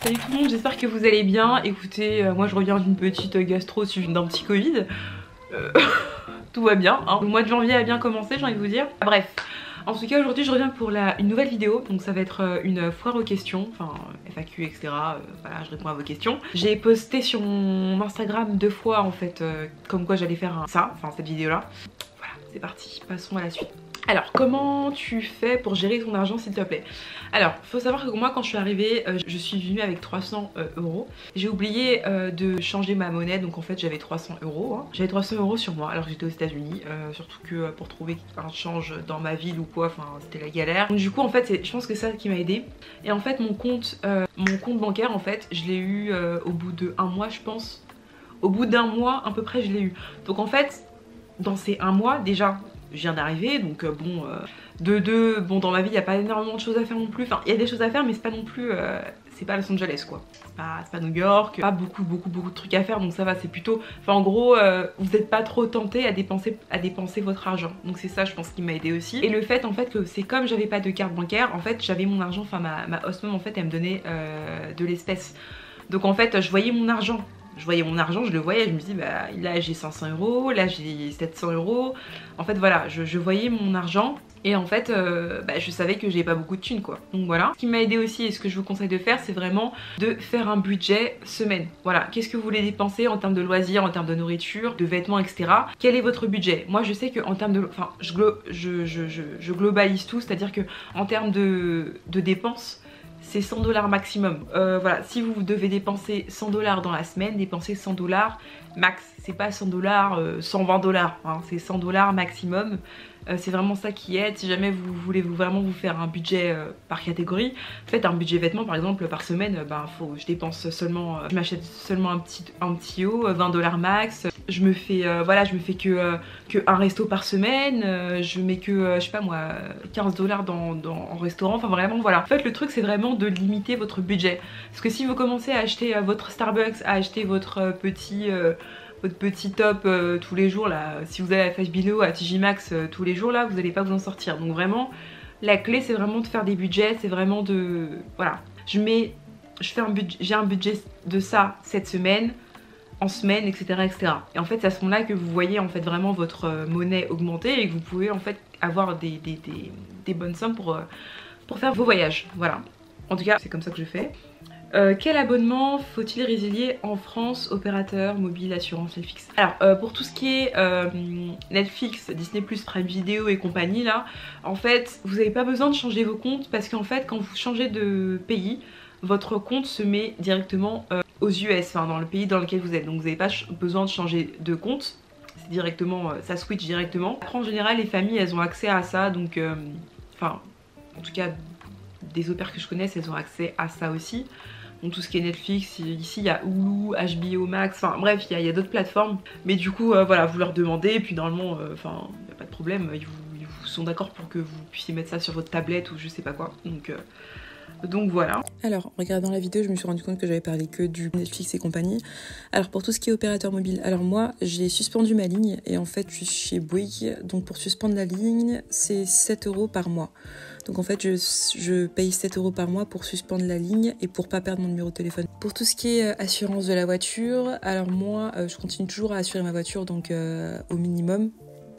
Salut tout le monde, j'espère que vous allez bien. Écoutez, moi je reviens d'une petite gastro suivie d'un petit Covid. Tout va bien, hein. Le mois de janvier a bien commencé, j'ai envie de vous dire. Bref, en tout cas aujourd'hui je reviens pour une nouvelle vidéo. Donc ça va être une foire aux questions, enfin FAQ etc. Voilà, je réponds à vos questions. J'ai posté sur mon Instagram 2 fois en fait, comme quoi j'allais faire cette vidéo là. Voilà, c'est parti, passons à la suite. Alors, comment tu fais pour gérer ton argent s'il te plaît? Alors, faut savoir que moi quand je suis arrivée, je suis venue avec 300 euros. J'ai oublié de changer ma monnaie, donc en fait j'avais 300 euros. Hein. J'avais 300 euros sur moi alors que j'étais aux États-Unis, surtout que pour trouver un change dans ma ville ou quoi, enfin c'était la galère. Donc du coup en fait je pense que c'est ça qui m'a aidé. Et en fait mon compte bancaire en fait je l'ai eu au bout de 1 mois je pense. Au bout d'1 mois à peu près je l'ai eu. Donc en fait dans ces 1 mois déjà je viens d'arriver donc bon bon dans ma vie il n'y a pas énormément de choses à faire non plus, enfin il y a des choses à faire mais c'est pas non plus c'est pas Los Angeles quoi, c'est pas New York, pas beaucoup de trucs à faire, donc ça va, c'est plutôt, enfin en gros vous n'êtes pas trop tenté à dépenser votre argent, donc c'est ça je pense qui m'a aidé aussi. Et le fait en fait que c'est comme j'avais pas de carte bancaire, en fait j'avais mon argent, enfin ma host mom en fait elle me donnait de l'espèce, donc en fait je voyais mon argent, je le voyais, je me dis bah là j'ai 500 euros, là j'ai 700 euros. En fait voilà, je voyais mon argent et en fait je savais que j'ai pas beaucoup de thunes quoi. Donc voilà. Ce qui m'a aidé aussi et ce que je vous conseille de faire, c'est vraiment de faire un budget semaine. Voilà, qu'est-ce que vous voulez dépenser en termes de loisirs, en termes de nourriture, de vêtements, etc. Quel est votre budget? Moi je sais que en termes de, enfin je globalise tout, c'est-à-dire que en termes de dépenses, c'est 100 $ maximum. Voilà, si vous devez dépenser 100 $ dans la semaine, dépensez 100 $ max. C'est pas 100 $, 120 $, hein, c'est 100 $ maximum. C'est vraiment ça qui aide. Si jamais vous voulez vraiment vous faire un budget par catégorie, faites un budget vêtements par exemple par semaine. Je dépense seulement, je m'achète seulement un petit haut, 20 $ max. Je me fais que un resto par semaine. Je mets que je sais pas moi 15 $ en restaurant. Enfin vraiment voilà. En fait le truc c'est vraiment de limiter votre budget. Parce que si vous commencez à acheter votre Starbucks, à acheter votre petit top tous les jours là, si vous allez à Fashbino, à TJ Maxx tous les jours là, vous n'allez pas vous en sortir. Donc vraiment la clé c'est vraiment de faire des budgets, c'est vraiment de, voilà, j'ai un budget de ça cette semaine, en semaine, etc. Et en fait c'est à ce moment là que vous voyez en fait vraiment votre monnaie augmenter et que vous pouvez en fait avoir des bonnes sommes pour faire vos voyages. Voilà, en tout cas c'est comme ça que je fais. Quel abonnement faut-il résilier en France? Opérateur, mobile, assurance, Netflix. Alors pour tout ce qui est Netflix, Disney+, Prime Video et compagnie là, en fait vous n'avez pas besoin de changer vos comptes parce qu'en fait quand vous changez de pays, votre compte se met directement aux US, enfin dans le pays dans lequel vous êtes, donc vous n'avez pas besoin de changer de compte, c'est directement, ça switch directement. Après en général les familles elles ont accès à ça, donc enfin en tout cas des opères que je connaisse elles ont accès à ça aussi. Donc tout ce qui est Netflix, ici il y a Hulu, HBO Max, enfin bref il y a d'autres plateformes. Mais du coup voilà, vous leur demandez et puis normalement il n'y a pas de problème, ils vous sont d'accord pour que vous puissiez mettre ça sur votre tablette ou je sais pas quoi. Donc voilà. Alors en regardant la vidéo je me suis rendu compte que j'avais parlé que du Netflix et compagnie. Alors pour tout ce qui est opérateur mobile, alors moi j'ai suspendu ma ligne et en fait je suis chez Bouygues, donc pour suspendre la ligne c'est 7 € par mois. Donc en fait je paye 7 € par mois pour suspendre la ligne et pour pas perdre mon numéro de téléphone. Pour tout ce qui est assurance de la voiture, alors moi je continue toujours à assurer ma voiture donc au minimum.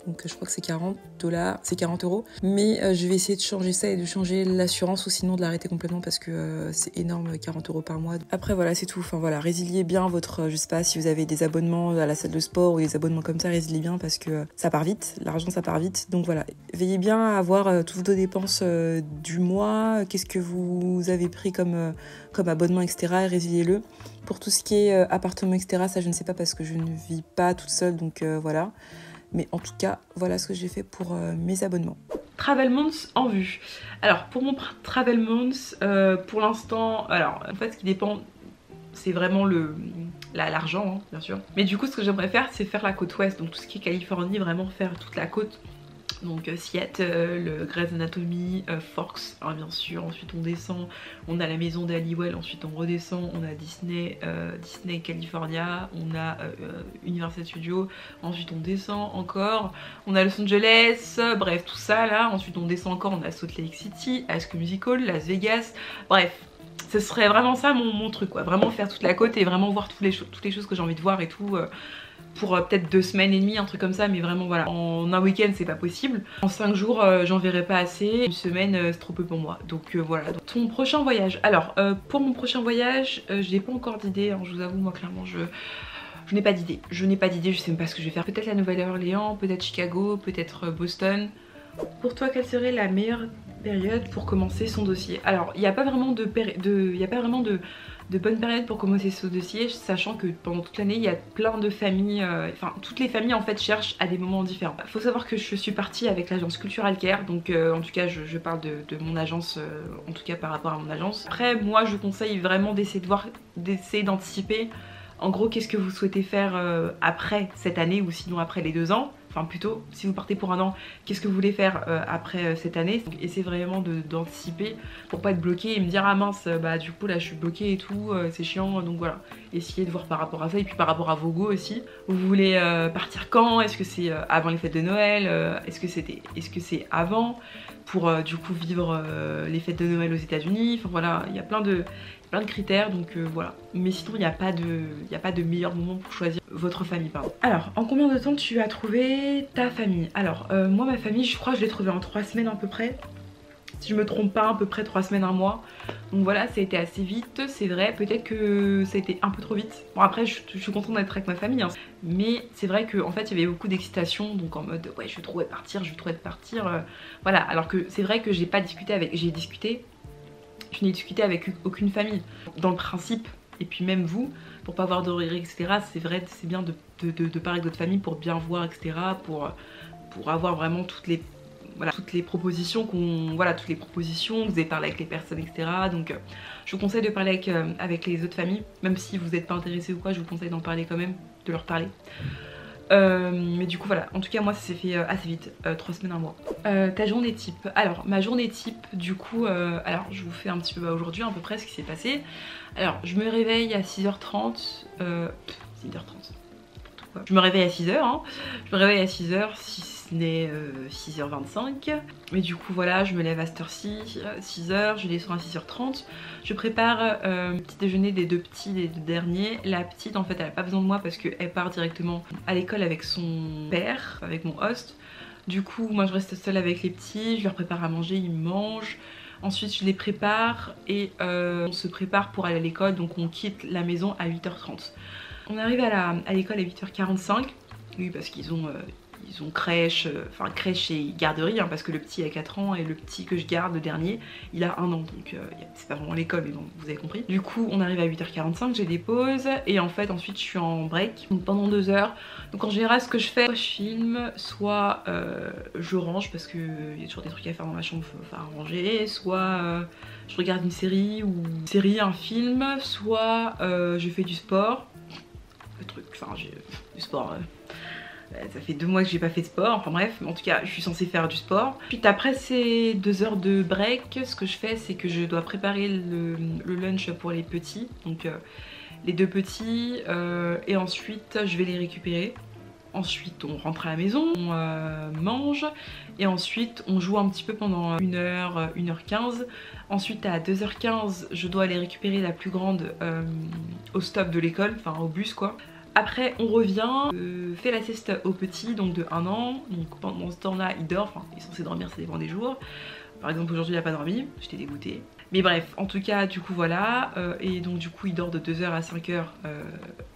Donc je crois que c'est 40 $, c'est 40 €. Mais je vais essayer de changer ça et de changer l'assurance ou sinon de l'arrêter complètement parce que c'est énorme, 40 € par mois. Après voilà c'est tout, enfin voilà, résiliez bien votre, je sais pas si vous avez des abonnements à la salle de sport ou des abonnements comme ça, résiliez bien parce que ça part vite, l'argent ça part vite. Donc voilà, veillez bien à avoir toutes vos dépenses du mois, qu'est-ce que vous avez pris comme abonnement etc. et résiliez-le. Pour tout ce qui est appartement etc. ça je ne sais pas parce que je ne vis pas toute seule donc voilà. Mais en tout cas, voilà ce que j'ai fait pour mes abonnements. Travel Months en vue. Alors pour mon Travel Months, pour l'instant, alors en fait ce qui dépend, c'est vraiment l'argent hein, bien sûr. Mais du coup ce que j'aimerais faire c'est faire la côte ouest, donc tout ce qui est Californie, vraiment faire toute la côte. Donc Seattle, Grey's Anatomy, Forks hein, bien sûr, ensuite on descend, on a la maison d'Halliwell, ensuite on redescend, on a Disney California, on a Universal Studios, ensuite on descend encore, on a Los Angeles, bref tout ça là, ensuite on descend encore, on a Salt Lake City, High School Musical, Las Vegas, bref. ce serait vraiment ça mon truc quoi, vraiment faire toute la côte et vraiment voir toutes les choses que j'ai envie de voir et tout. Pour peut-être 2 semaines et demie, un truc comme ça, mais vraiment voilà, en un week-end c'est pas possible. En 5 jours j'en verrai pas assez, une semaine c'est trop peu pour moi, donc voilà. Donc, ton prochain voyage, alors pour mon prochain voyage, je n'ai pas encore d'idée, hein, je vous avoue, moi clairement je n'ai pas d'idée, je sais même pas ce que je vais faire. Peut-être la Nouvelle-Orléans, peut-être Chicago, peut-être Boston. Pour toi, quelle serait la meilleure période pour commencer son dossier? Alors il n'y a pas vraiment de bonne période pour commencer ce dossier, sachant que pendant toute l'année il y a plein de familles, enfin toutes les familles en fait cherchent à des moments différents. Faut savoir que je suis partie avec l'agence Cultural Care, donc en tout cas je parle de mon agence, en tout cas par rapport à mon agence. Après moi je conseille vraiment d'essayer d'anticiper en gros qu'est-ce que vous souhaitez faire après cette année ou sinon après les 2 ans. Enfin plutôt, si vous partez pour 1 an, qu'est-ce que vous voulez faire après cette année? Donc essayez vraiment d'anticiper pour pas être bloqué et me dire ah mince, bah du coup là je suis bloquée et tout, c'est chiant, donc voilà. Essayez de voir par rapport à ça et puis par rapport à vos goûts aussi. Vous voulez partir quand? Est-ce que c'est avant les fêtes de Noël? Est-ce que c'est avant? Pour du coup vivre les fêtes de Noël aux États-Unis. Enfin voilà, il y a plein de critères, donc voilà. Mais sinon il n'y a pas de meilleur moment pour choisir votre famille, pardon. Alors, en combien de temps tu as trouvé ta famille? Alors moi ma famille, je crois que je l'ai trouvée en 3 semaines à peu près. Si je me trompe pas, à peu près 3 semaines, 1 mois. Donc voilà, ça a été assez vite, c'est vrai. Peut-être que ça a été un peu trop vite. Bon après, je suis contente d'être avec ma famille, hein. Mais c'est vrai qu'en fait, il y avait beaucoup d'excitation. Donc en mode, ouais, je vais trop être partir, voilà, alors que c'est vrai que j'ai pas discuté avec... je n'ai discuté avec aucune famille. Dans le principe, et puis même vous, pour pas avoir de regrets, etc. C'est vrai, c'est bien de parler avec votre famille pour bien voir, etc. Pour avoir vraiment toutes les propositions vous avez parlé avec les personnes, etc. Donc je vous conseille de parler avec les autres familles, même si vous n'êtes pas intéressé ou quoi, je vous conseille d'en parler quand même, de leur parler. Mais du coup voilà, en tout cas moi ça s'est fait assez vite, 3 semaines, 1 mois. Ta journée type, alors ma journée type du coup, alors je vous fais un petit peu aujourd'hui à peu près ce qui s'est passé. Alors je me réveille à 6h30, 6h30. Je me réveille à 6h, hein. Je me réveille à 6h, si ce n'est 6h25. Mais du coup voilà, je me lève à cette heure-ci, 6h, je descends à 6h30. Je prépare le petit déjeuner des 2 petits, des 2 derniers. La petite en fait elle a pas besoin de moi parce qu'elle part directement à l'école avec son père, avec mon host. Du coup moi je reste seule avec les petits, je leur prépare à manger, ils mangent. Ensuite je les prépare et on se prépare pour aller à l'école, donc on quitte la maison à 8h30. On arrive à l'école à 8h45, oui parce qu'ils ont crèche, enfin crèche et garderie, hein, parce que le petit a 4 ans et le petit que je garde, le dernier, il a 1 an, donc c'est pas vraiment l'école, mais bon, vous avez compris. Du coup on arrive à 8h45, j'ai des pauses et en fait ensuite je suis en break donc pendant 2 heures. Donc en général ce que je fais, soit je filme, soit je range parce qu'il y a toujours des trucs à faire dans ma chambre, faut ranger, soit je regarde une série un film, soit je fais du sport. J'ai du sport, ça fait 2 mois que j'ai pas fait de sport, enfin bref, mais en tout cas je suis censée faire du sport. Puis après ces 2 heures de break, ce que je fais c'est que je dois préparer le lunch pour les petits, donc les 2 petits, et ensuite je vais les récupérer. Ensuite on rentre à la maison, on mange et ensuite on joue un petit peu pendant 1h, 1h15. Ensuite à 2h15 je dois aller récupérer la plus grande au stop de l'école, enfin au bus quoi. Après on revient, fait la sieste au petit, donc de 1 an, donc pendant ce temps là il dort, enfin il est censé dormir, ça dépend des jours. Par exemple aujourd'hui il a pas dormi, j'étais dégoûtée. Mais bref, en tout cas du coup voilà, et donc du coup il dort de 2h à 5h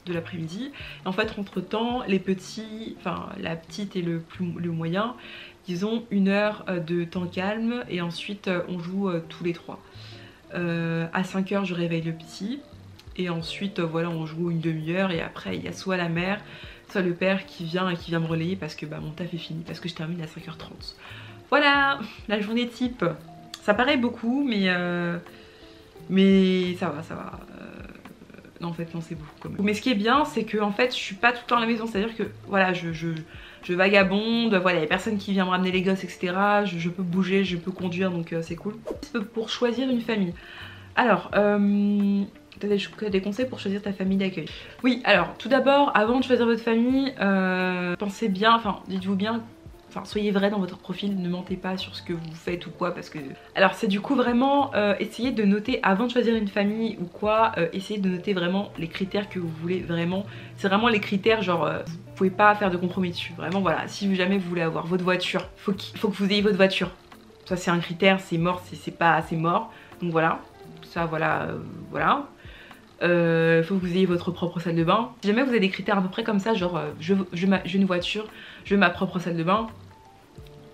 de l'après-midi. En fait entre temps les petits, enfin la petite et le moyen, ils ont 1 heure de temps calme et ensuite on joue tous les 3. À 5h je réveille le petit et ensuite voilà on joue une demi-heure et après il y a soit la mère, soit le père qui vient me relayer parce que bah, mon taf est fini, parce que je termine à 5h30. Voilà la journée type. Ça paraît beaucoup mais ça va. Non en fait non c'est beaucoup quand même. Mais ce qui est bien c'est que en fait je suis pas tout le temps à la maison, c'est à dire que voilà je vagabonde, voilà il y a personne qui vient me ramener les gosses etc. Je peux bouger, je peux conduire donc c'est cool. Pour choisir une famille. Alors t'as des conseils pour choisir ta famille d'accueil? Oui alors tout d'abord avant de choisir votre famille pensez bien, enfin dites-vous bien, enfin soyez vrai dans votre profil, ne mentez pas sur ce que vous faites ou quoi, parce que... Alors c'est du coup vraiment essayer de noter avant de choisir une famille ou quoi, essayez de noter vraiment les critères que vous voulez vraiment. C'est vraiment les critères genre vous pouvez pas faire de compromis dessus, vraiment voilà. Si jamais vous voulez avoir votre voiture, faut que vous ayez votre voiture. Ça c'est un critère, c'est mort, c'est pas assez mort, donc voilà. Ça voilà, voilà. Faut que vous ayez votre propre salle de bain. Si jamais vous avez des critères à peu près comme ça, genre je veux une voiture, je veux ma propre salle de bain,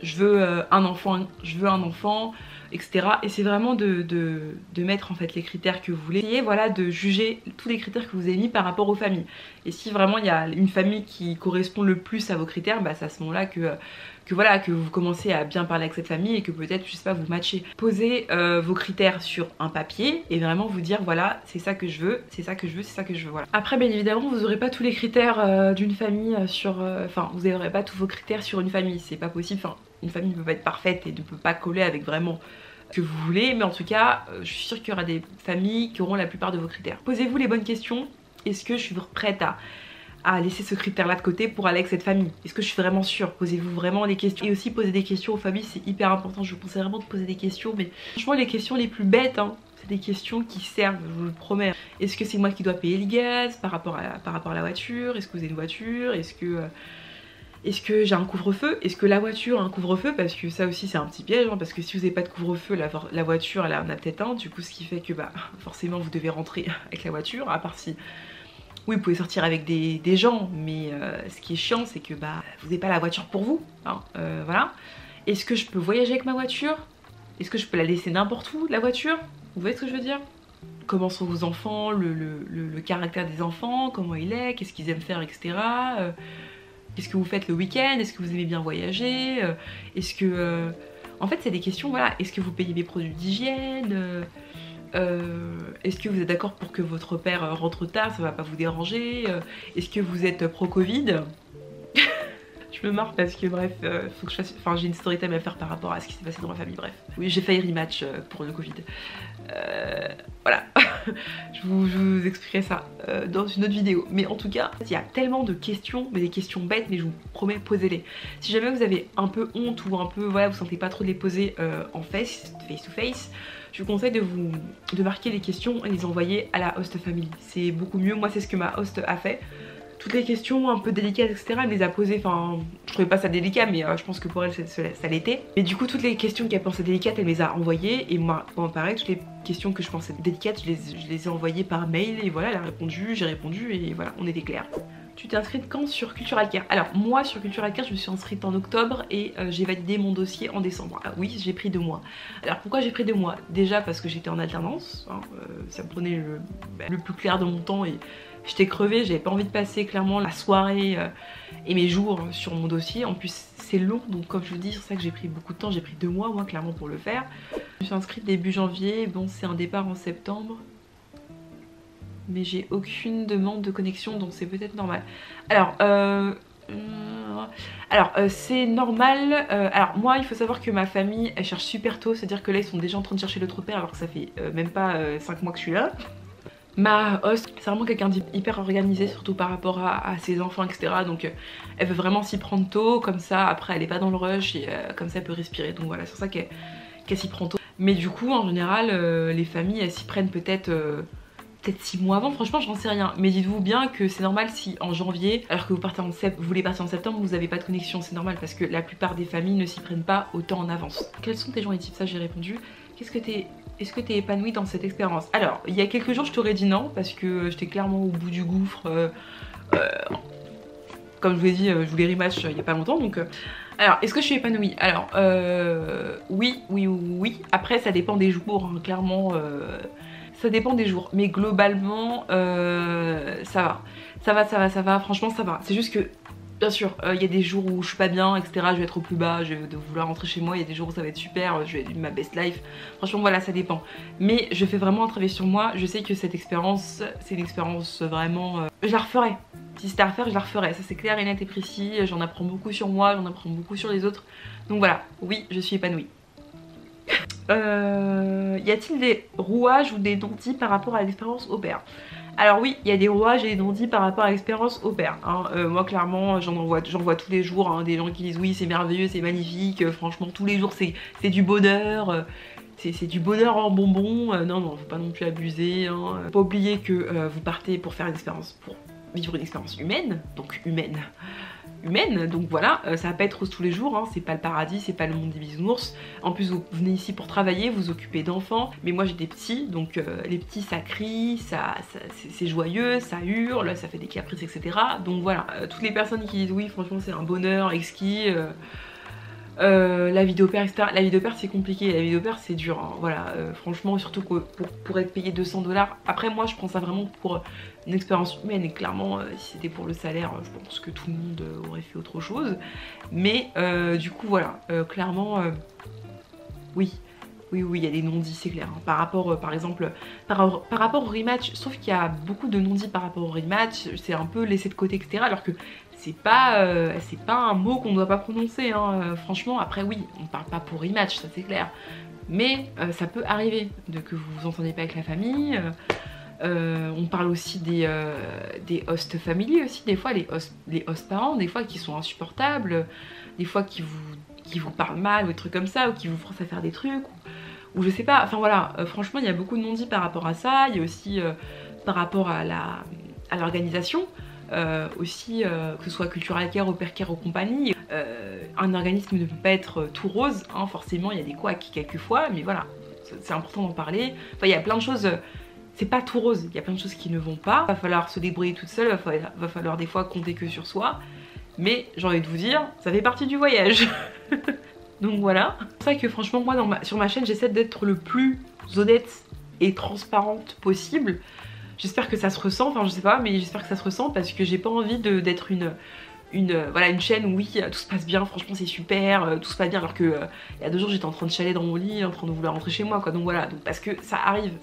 je veux un enfant, etc. Et c'est vraiment de mettre en fait les critères que vous voulez. Essayez voilà de juger tous les critères que vous avez mis par rapport aux familles. Et si vraiment il y a une famille qui correspond le plus à vos critères, bah c'est à ce moment là que voilà, que vous commencez à bien parler avec cette famille et que peut-être, je sais pas, vous matchez. Posez vos critères sur un papier et vraiment vous dire voilà, c'est ça que je veux, c'est ça que je veux, c'est ça que je veux, voilà. Après bien évidemment vous n'aurez pas tous les critères d'une famille sur... Enfin vous n'aurez pas tous vos critères sur une famille, c'est pas possible, enfin une famille ne peut pas être parfaite et ne peut pas coller avec vraiment ce que vous voulez, mais en tout cas je suis sûre qu'il y aura des familles qui auront la plupart de vos critères. Posez-vous les bonnes questions. Est-ce que je suis prête à laisser ce critère là de côté pour aller avec cette famille? Est-ce que je suis vraiment sûre? Posez-vous vraiment les questions. Et aussi poser des questions aux familles, c'est hyper important. Je vous conseille vraiment de poser des questions, mais franchement les questions les plus bêtes, hein, c'est des questions qui servent, je vous le promets. Est-ce que c'est moi qui dois payer le gaz par rapport à la voiture? Est-ce que vous avez une voiture? Est-ce que j'ai un couvre-feu? Est-ce que la voiture a un couvre-feu? Parce que ça aussi c'est un petit piège, hein, parce que si vous n'avez pas de couvre-feu, la voiture elle en a peut-être un, du coup ce qui fait que bah forcément vous devez rentrer avec la voiture, à part si... Oui, vous pouvez sortir avec des gens, mais ce qui est chiant, c'est que bah vous n'avez pas la voiture pour vous, hein, voilà. Est-ce que je peux voyager avec ma voiture? Est-ce que je peux la laisser n'importe où, la voiture? Vous voyez ce que je veux dire? Comment sont vos enfants, le caractère des enfants, comment il est, qu'est-ce qu'ils aiment faire, etc. Qu'est-ce que vous faites le week-end? Est-ce que vous aimez bien voyager? Est-ce que... En fait, c'est des questions, voilà. Est-ce que vous payez des produits d'hygiène? Est-ce que vous êtes d'accord pour que votre père rentre tard, ça va pas vous déranger? Est-ce que vous êtes pro-Covid? Je me marre parce que bref, faut que je fasse... Enfin j'ai une story time à faire par rapport à ce qui s'est passé dans ma famille, bref. Oui, j'ai failli rematch pour le Covid. Voilà. je vous expliquerai ça dans une autre vidéo. Mais en tout cas, il y a tellement de questions, mais des questions bêtes, mais je vous promets, posez-les. Si jamais vous avez un peu honte ou un peu, voilà, vous sentez pas trop de les poser en face to face, je vous conseille de marquer les questions et les envoyer à la host family. C'est beaucoup mieux, moi c'est ce que ma host a fait. Toutes les questions un peu délicates, etc., elle me les a posées, enfin je trouvais pas ça délicat, mais je pense que pour elle ça l'était. Mais du coup toutes les questions qu'elle pensait délicates, elle me les a envoyées, et moi bon, pareil, toutes les questions que je pensais délicates, je les ai envoyées par mail, et voilà, elle a répondu, j'ai répondu, et voilà, on était clairs. Tu t'es inscrite quand sur Cultural Care? Alors moi sur Cultural Care je me suis inscrite en octobre et j'ai validé mon dossier en décembre. Ah, oui, j'ai pris 2 mois. Alors pourquoi j'ai pris 2 mois? Déjà parce que j'étais en alternance, hein, ça me prenait le plus clair de mon temps et j'étais crevée, j'avais pas envie de passer clairement la soirée et mes jours sur mon dossier. En plus c'est long, donc comme je vous dis, c'est ça que j'ai pris beaucoup de temps, j'ai pris 2 mois moi clairement pour le faire. Je me suis inscrite début janvier, bon c'est un départ en septembre. Mais j'ai aucune demande de connexion, donc c'est peut-être normal. Alors, c'est normal. Alors moi il faut savoir que ma famille elle cherche super tôt, c'est à dire que là ils sont déjà en train de chercher l'autre père alors que ça fait même pas 5 mois que je suis là. Ma host c'est vraiment quelqu'un d'hyper organisé, surtout par rapport à ses enfants, etc. Donc elle veut vraiment s'y prendre tôt, comme ça après elle est pas dans le rush et comme ça elle peut respirer. Donc voilà, c'est pour ça qu'elle s'y prend tôt. Mais du coup en général les familles elles s'y prennent peut-être 6 mois avant, franchement j'en sais rien. Mais dites-vous bien que c'est normal si en janvier, alors que vous voulez partir en septembre, vous n'avez pas de connexion, c'est normal parce que la plupart des familles ne s'y prennent pas autant en avance. Quels sont tes journées types? Ça j'ai répondu. Est-ce que t'es épanouie dans cette expérience? Alors il y a quelques jours je t'aurais dit non parce que j'étais clairement au bout du gouffre. Comme je vous ai dit, je voulais rematch il y a pas longtemps donc... Alors, est-ce que je suis épanouie? Alors, oui. Après, ça dépend des jours, hein, clairement. Ça dépend des jours. Mais globalement, ça va. Franchement, ça va. C'est juste que, bien sûr, il y a des jours où je suis pas bien, etc. Je vais être au plus bas, je vais vouloir rentrer chez moi. Il y a des jours où ça va être super, je vais vivre ma best life. Franchement, voilà, ça dépend. Mais je fais vraiment un travail sur moi. Je sais que cette expérience, c'est une expérience vraiment... je la referai. Si c'était à refaire, je la referais. Ça c'est clair et net et précis. J'en apprends beaucoup sur moi, j'en apprends beaucoup sur les autres. Donc voilà, oui, je suis épanouie. Y a-t-il des rouages ou des non-dits par rapport à l'expérience au pair? Alors oui, il y a des rouages et des non-dits par rapport à l'expérience au pair. Hein. Moi clairement, j'en vois tous les jours hein, des gens qui disent oui c'est merveilleux, c'est magnifique, franchement tous les jours c'est du bonheur. C'est du bonheur en bonbons, non, faut pas non plus abuser. Hein. Faut pas oublier que vous partez pour faire une expérience, pour vivre une expérience humaine, donc humaine, donc voilà, ça va pas être rose tous les jours, hein, c'est pas le paradis, c'est pas le monde des bisounours. En plus vous venez ici pour travailler, vous occupez d'enfants, mais moi j'ai des petits, donc les petits ça crie, c'est joyeux, ça hurle, ça fait des caprices etc. Donc voilà, toutes les personnes qui disent oui franchement c'est un bonheur exquis, la vie d'opère etc. La vie d'opère c'est compliqué, la vie d'opère c'est dur, hein. Voilà, franchement surtout que pour être payé 200 $. Après moi je prends ça vraiment pour une expérience humaine et clairement si c'était pour le salaire je pense que tout le monde aurait fait autre chose. Mais du coup voilà, clairement oui. Oui, il y a des non-dits, c'est clair. Hein. Par rapport, par exemple, par rapport au rematch, je trouve qu'il y a beaucoup de non-dits par rapport au rematch. C'est un peu laissé de côté, etc. Alors que c'est pas un mot qu'on ne doit pas prononcer. Hein. Franchement, après, oui, on parle pas pour rematch, ça c'est clair. Mais ça peut arriver que vous vous entendez pas avec la famille. On parle aussi des host family aussi, des fois, les host parents, des fois qui sont insupportables, des fois qui vous parlent mal ou des trucs comme ça, ou qui vous forcent à faire des trucs, ou je sais pas, enfin voilà, franchement il y a beaucoup de non-dits par rapport à ça, il y a aussi par rapport à l'organisation, aussi que ce soit Cultural Care, Au Pair Care ou compagnie, un organisme ne peut pas être tout rose, hein, forcément il y a des couacs quelquefois, mais voilà, c'est important d'en parler, enfin il y a plein de choses... C'est pas tout rose, il y a plein de choses qui ne vont pas, va falloir se débrouiller toute seule, va falloir des fois compter que sur soi, mais j'ai envie de vous dire, ça fait partie du voyage. Donc voilà. C'est vrai que franchement moi sur ma chaîne j'essaie d'être le plus honnête et transparente possible. J'espère que ça se ressent, enfin je sais pas, mais j'espère que ça se ressent parce que j'ai pas envie d'être voilà, une chaîne où oui tout se passe bien, franchement c'est super, tout se passe bien, alors que il y a 2 jours j'étais en train de chialer dans mon lit, en train de vouloir rentrer chez moi quoi, donc voilà, donc, parce que ça arrive.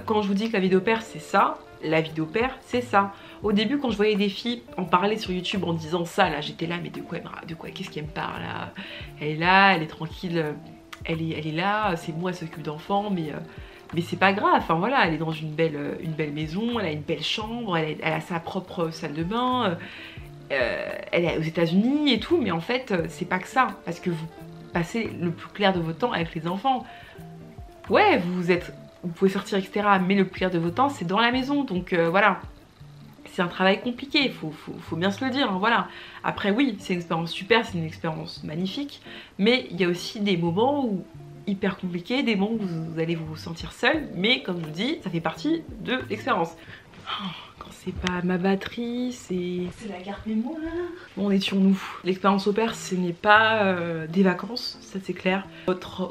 Quand je vous dis que la vie d'opère c'est ça, la vie d'opère c'est ça. Au début quand je voyais des filles en parler sur YouTube en disant ça, là j'étais là mais de quoi qu'est-ce qu'elle me parle là? Elle est là, elle est tranquille, elle est là, c'est moi elle s'occupe d'enfants, mais c'est pas grave, enfin voilà, elle est dans une belle maison, elle a une belle chambre, elle a sa propre salle de bain, elle est aux États-Unis et tout, mais en fait c'est pas que ça, parce que vous passez le plus clair de votre temps avec les enfants. Ouais, vous pouvez sortir etc, mais le plus clair de votre temps c'est dans la maison, donc voilà. C'est un travail compliqué, faut bien se le dire, hein, voilà. Après oui, c'est une expérience super, c'est une expérience magnifique, mais il y a aussi des moments où hyper compliqués, des moments où vous allez vous sentir seul, mais comme je vous dis, ça fait partie de l'expérience. Oh, quand c'est pas ma batterie, c'est la carte mémoire. Bon, on est sur nous. L'expérience au pair, ce n'est pas des vacances, ça c'est clair.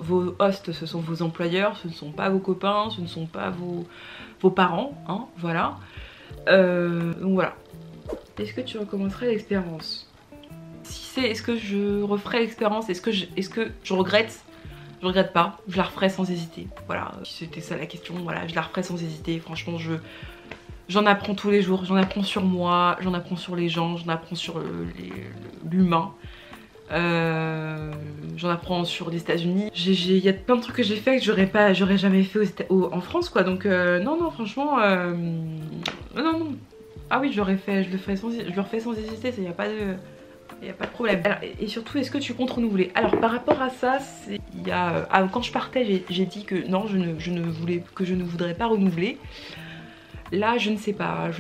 Vos hosts, ce sont vos employeurs, ce ne sont pas vos copains, ce ne sont pas vos parents, hein, voilà. Donc voilà. Est-ce que tu recommencerais l'expérience? Si c'est est-ce que je referais l'expérience, est-ce que je regrette? Je regrette pas, je la referai sans hésiter. Voilà, si c'était ça la question, voilà, je la referai sans hésiter. Franchement, j'en apprends tous les jours, j'en apprends sur moi, j'en apprends sur les gens, j'en apprends sur l'humain. J'en apprends sur les États-Unis. Il y a plein de trucs que j'ai fait que j'aurais jamais fait en France quoi. Donc non franchement non. Ah oui je le refais sans hésiter, il n'y a pas de problème. Alors, et surtout est-ce que tu comptes renouveler? Alors par rapport à ça, quand je partais j'ai dit que non je ne voudrais pas renouveler. Là je ne sais pas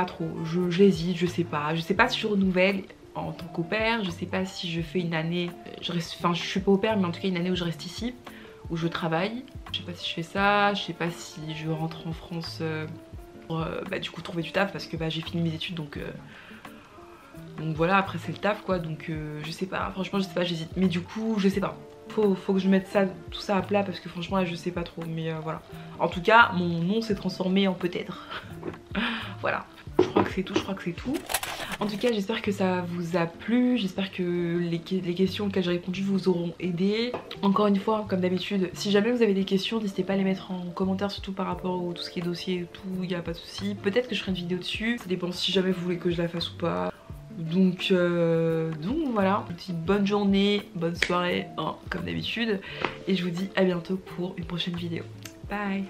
trop, j'hésite, je sais pas si je renouvelle en tant qu'au pair, je sais pas si je fais une année, je suis pas au pair mais en tout cas une année où je reste ici, où je travaille, je sais pas si je fais ça, je sais pas si je rentre en France pour du coup trouver du taf parce que j'ai fini mes études donc voilà, après c'est le taf quoi, donc je sais pas, franchement je sais pas, j'hésite, mais du coup je sais pas, faut que je mette tout ça à plat parce que franchement là je sais pas trop, mais voilà. En tout cas mon nom s'est transformé en peut-être. Voilà, je crois que c'est tout. En tout cas j'espère que ça vous a plu, j'espère que les questions auxquelles j'ai répondu vous auront aidé. Encore une fois comme d'habitude, si jamais vous avez des questions n'hésitez pas à les mettre en commentaire, surtout par rapport à tout ce qui est dossier et tout, il n'y a pas de souci. Peut-être que je ferai une vidéo dessus, ça dépend si jamais vous voulez que je la fasse ou pas. Donc voilà, je vous dis bonne journée, bonne soirée, hein, comme d'habitude. Et je vous dis à bientôt pour une prochaine vidéo. Bye.